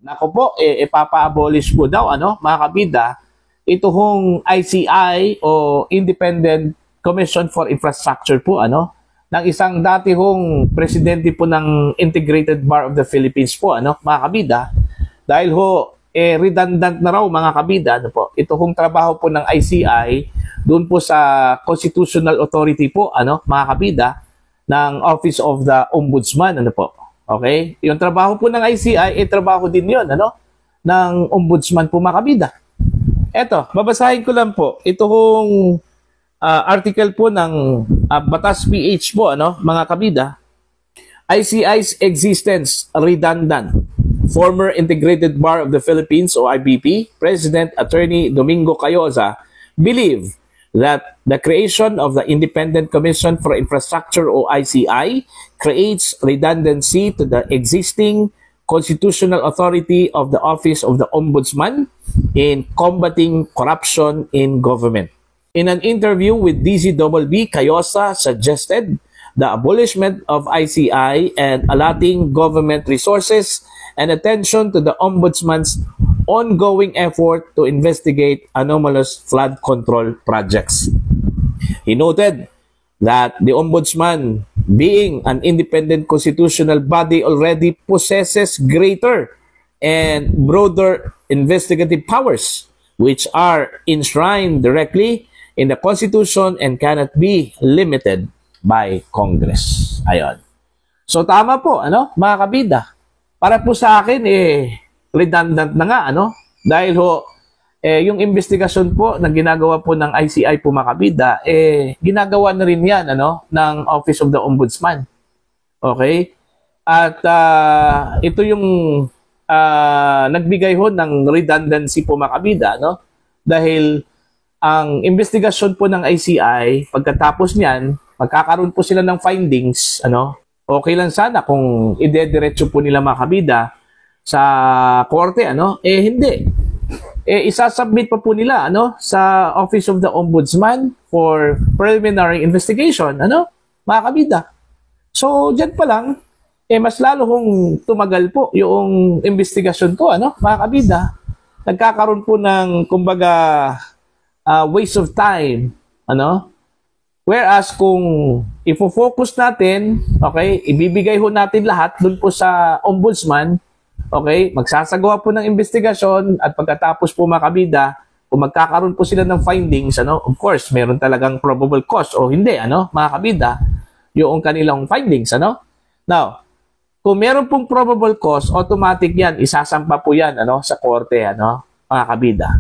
nako po, ipapa-abolish po daw, mga kabida, ito hong ICI o Independent Commission for Infrastructure po, ng isang dati hong presidente po ng Integrated Bar of the Philippines po, mga kabida, dahil redundant na raw, mga kabida, po, ito hong trabaho po ng ICI doon po sa Constitutional Authority po, mga kabida, ng Office of the Ombudsman, po. Okay? Yung trabaho po ng ICI, trabaho din yun, ng Ombudsman po, mga kabida. Eto, babasahin ko lang po. Ito hong article po ng Batas PH po, mga kabida. ICI's existence redundant. Former Integrated Bar of the Philippines o IBP, President Attorney Domingo Cayoza, believe that the creation of the Independent Commission for Infrastructure o ICI creates redundancy to the existing constitutional authority of the Office of the Ombudsman in combating corruption in government. In an interview with DZBB, Cayoza suggested the abolishment of ICI and allotting government resources and attention to the Ombudsman's ongoing effort to investigate anomalous flood control projects. He noted that the Ombudsman, being an independent constitutional body, already possesses greater and broader investigative powers, which are enshrined directly in the Constitution and cannot be limited by Congress. Ayon. So tama po, mga kabida. Para po sa akin, redundant na nga, dahil yung investigasyon po na ginagawa po ng ICI po, mga kabida, ginagawa na rin yan, ng Office of the Ombudsman. Okay? At ito yung nagbigay ng redundancy po, mga kabida, dahil ang investigasyon po ng ICI, pagkatapos niyan, magkakaroon po sila ng findings, okay lang sana kung idediretso po nila, mga kabida, sa korte, hindi. Isasubmit pa po nila, sa Office of the Ombudsman for preliminary investigation, mga kabida. So, dyan pa lang, mas lalo kong tumagal po yung investigasyon po, mga kabida. Nagkakaroon po ng, kumbaga, waste of time, Whereas kung ifo-focus natin, okay, ibibigay natin lahat dun po sa Ombudsman, okay, magsasagawa po ng investigasyon at pagkatapos po, mga kabida, kung magkakaroon po sila ng findings, of course, meron talagang probable cause o hindi, mga kabida, yung kanilang findings, Now, kung meron pong probable cause, automatic yan, isasampa po yan, sa korte, mga kabida.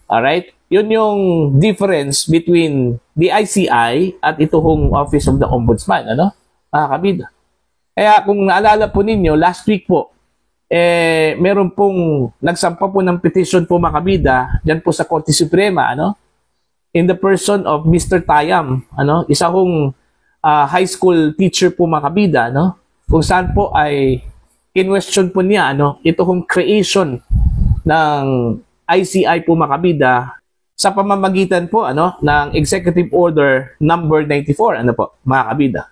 Alright? Yun yung difference between the ICI at ito hong Office of the Ombudsman, mga kabida. Kaya kung naalala po ninyo, last week po, meron pong nagsampa po ng petition po, mga kabida, dyan po sa Korte Suprema, in the person of Mr. Tayam, isa hong high school teacher po, mga kabida, kung saan po ay in-question po niya, ito hong creation ng ICI po, mga kabida, sa pamamagitan po, ng Executive Order number 94, po, mga kabida.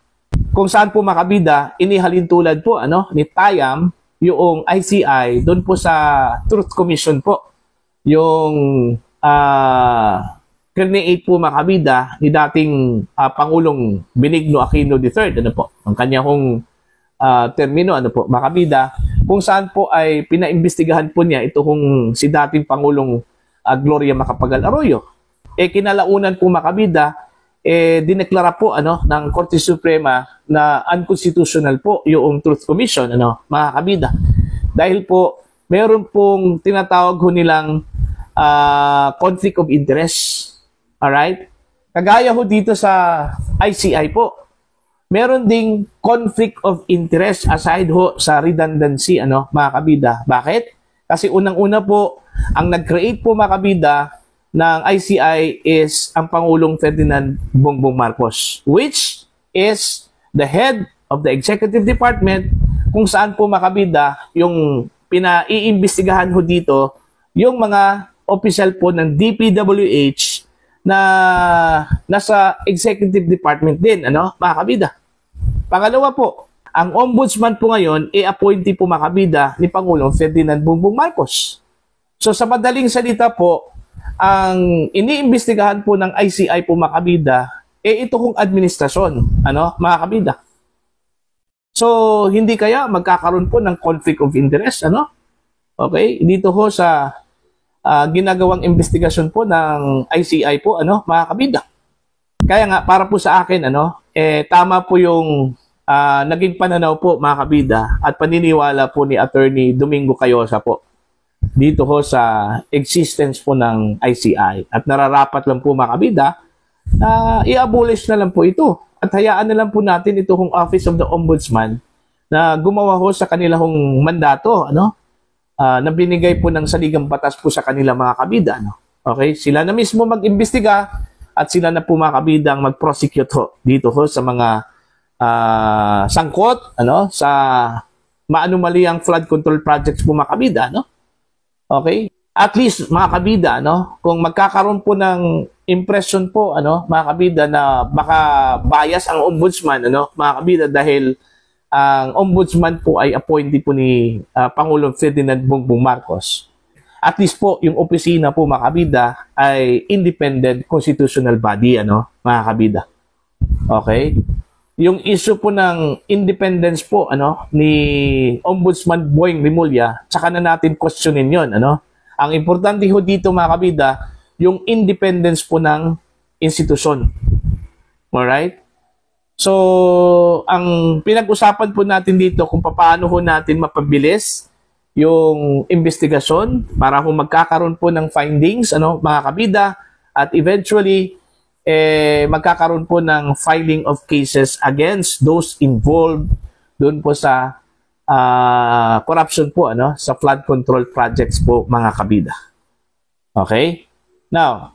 Kung saan po, mga kabida, inihalin tulad po, ni Tayam, yung ICI, doon po sa Truth Commission po, yung create po, mga kabida, ni dating Pangulong Benigno Aquino III, po, ang kanya hong termino, po, mga kabida, kung saan po ay pinaimbestigahan po niya ito kung si dating Pangulong Gloria Macapagal Arroyo. Kinalaunan po, mga kabida, dineklara po ng Korte Suprema na unconstitutional po yung Truth Commission, mga kabida. Dahil po, meron pong tinatawag nilang conflict of interest. Alright? Kagaya dito sa ICI po, meron ding conflict of interest aside sa redundancy, mga kabida. Bakit? Kasi unang-una po, ang nag-create po, mga kabida, ng ICI is ang Pangulong Ferdinand Bongbong Marcos, which is the head of the Executive Department, kung saan po, mga kabida, yung pinaiimbestigahan dito, yung mga official po ng DPWH na nasa Executive Department din, mga kabida. Pangalawa po, Ang ombudsman po ngayon, appointee po mga kabida ni Pangulong Ferdinand Bongbong Marcos. So sa madaling salita po, ang iniimbestigahan po ng ICI po mga kabida, ito kong administrasyon, mga kabida. So hindi kaya magkakaroon po ng conflict of interest, Okay, dito ho sa ginagawang investigasyon po ng ICI po, mga kabida. Kaya nga, para po sa akin, tama po yung naging pananaw po, mga kabida, at paniniwala po ni Attorney Domingo Cayosa po dito ho sa existence po ng ICI. At nararapat lang po, mga kabida, i-abolish na lang po ito. At hayaan na lang po natin ito kung Office of the Ombudsman na gumawa ho sa kanilang mandato, na binigay po ng saligang batas po sa kanila mga kabida. Okay? Sila na mismo mag-imbestiga at sila na po mga kabida ang mag-prosecute ho dito ho sa mga sangkot, sa maanumaliyang flood control projects po mga kabida, Okay? At least mga kabida, kung magkakaroon po ng impression po, mga kabida, na baka bias ang ombudsman, mga kabida, dahil ang ombudsman po ay appointee po ni Pangulong Ferdinand Bongbong Marcos. At least po, yung opisina po, mga kabida, ay independent constitutional body, mga kabida. Okay? Yung issue po ng independence po, ni Ombudsman Boying Rimulya, tsaka na natin questionin yon, Ang importante ho dito, mga kabida, yung independence po ng institusyon. Alright? So, ang pinag-usapan po natin dito kung paano ho natin mapabilis yung investigasyon para ho magkakaroon po ng findings, mga kabida, at eventually, magkakaroon po ng filing of cases against those involved doon po sa corruption po, sa flood control projects po, mga kabida. Okay? Now,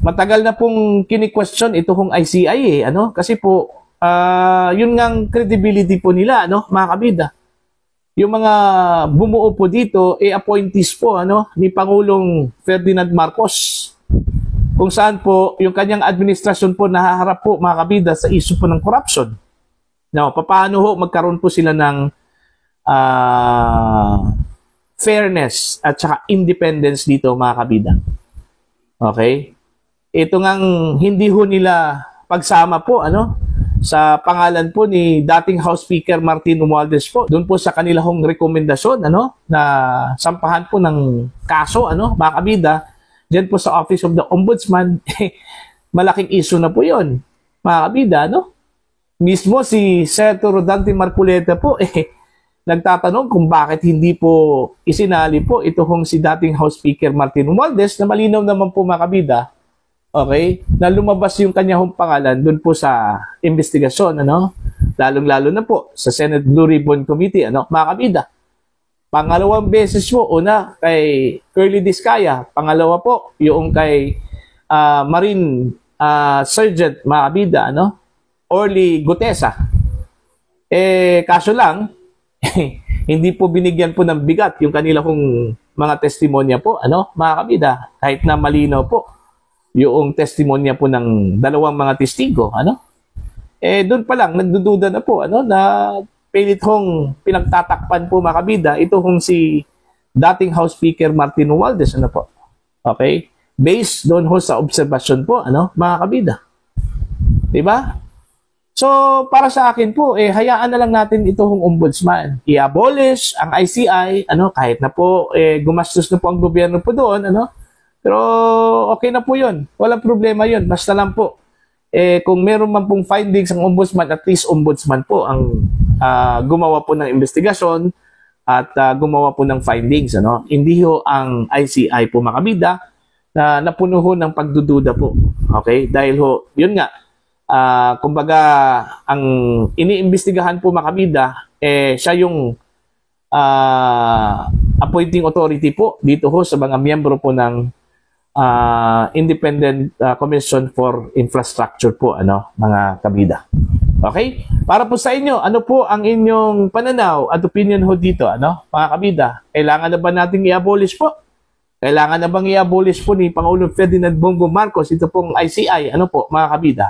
matagal na pong kini-question ito kung ICI, kasi po, yun ngang credibility po nila, mga kabida. Yung mga bumuo po dito, appointees po, ni Pangulong Ferdinand Marcos. Kung saan po, yung kanyang administrasyon po nahaharap po, mga kabida, sa issue po ng corruption. Now, paano ho magkaroon po sila ng fairness at saka independence dito, mga kabida. Okay? Ito ngang hindi ho nila pagsama po, sa pangalan po ni dating House Speaker Martin Romualdez po, doon po sa kanilang rekomendasyon, na sampahan po ng kaso, mga kabida, dyan po sa Office of the Ombudsman, malaking issue na po yon, mga kabida, Mismo si Senator Rodante Marcoleta po, nagtatanong kung bakit hindi po isinali po ito kung si dating House Speaker Martin Romualdez, na malinaw naman po, mga kabida, okay, na lumabas yung kanyang pangalan doon po sa investigasyon, lalong-lalo na po sa Senate Blue Ribbon Committee, mga kabida. Pangalawang beses po, una kay Curly Discaya, pangalawa po yung kay Marine Sergeant, mga kabida, Orly Gutesa. Kaso lang, hindi po binigyan po ng bigat yung kanila kong mga testimonya po, mga kabida, kahit na malinaw po yung testimonya po ng dalawang mga testigo, doon pa lang, nagdududa na po, na pilit hong pinagtatakpan po, mga kabida, ito hong si dating House Speaker Martin Romualdez, po. Okay? Based doon ho sa obserbasyon po, mga kabida. Diba? So, para sa akin po, hayaan na lang natin ito hong ombudsman. I-abolish ang ICI, kahit na po, gumastos na po ang gobyerno po doon, pero okay na po yun. Walang problema yun. Basta lang po, kung meron man pong findings ang ombudsman, at least ombudsman po ang gumawa po ng investigasyon at gumawa po ng findings. Hindi ho ang ICI po, mga kabida, na napuno ho ng pagdududa po. Okay? Dahil ho, yun nga, kumbaga, ang iniimbestigahan po, mga kabida, siya yung appointing authority po dito ho sa mga miyembro po ng Independent Commission for Infrastructure po, mga kabida. Okay? Para po sa inyo, ano po ang inyong pananaw at opinion ho dito, mga kabida? Kailangan na ba nating i-abolish po? Kailangan na bang i-abolish po ni Pangulong Ferdinand Bongbong Marcos ito pong ICI, po, mga kabida,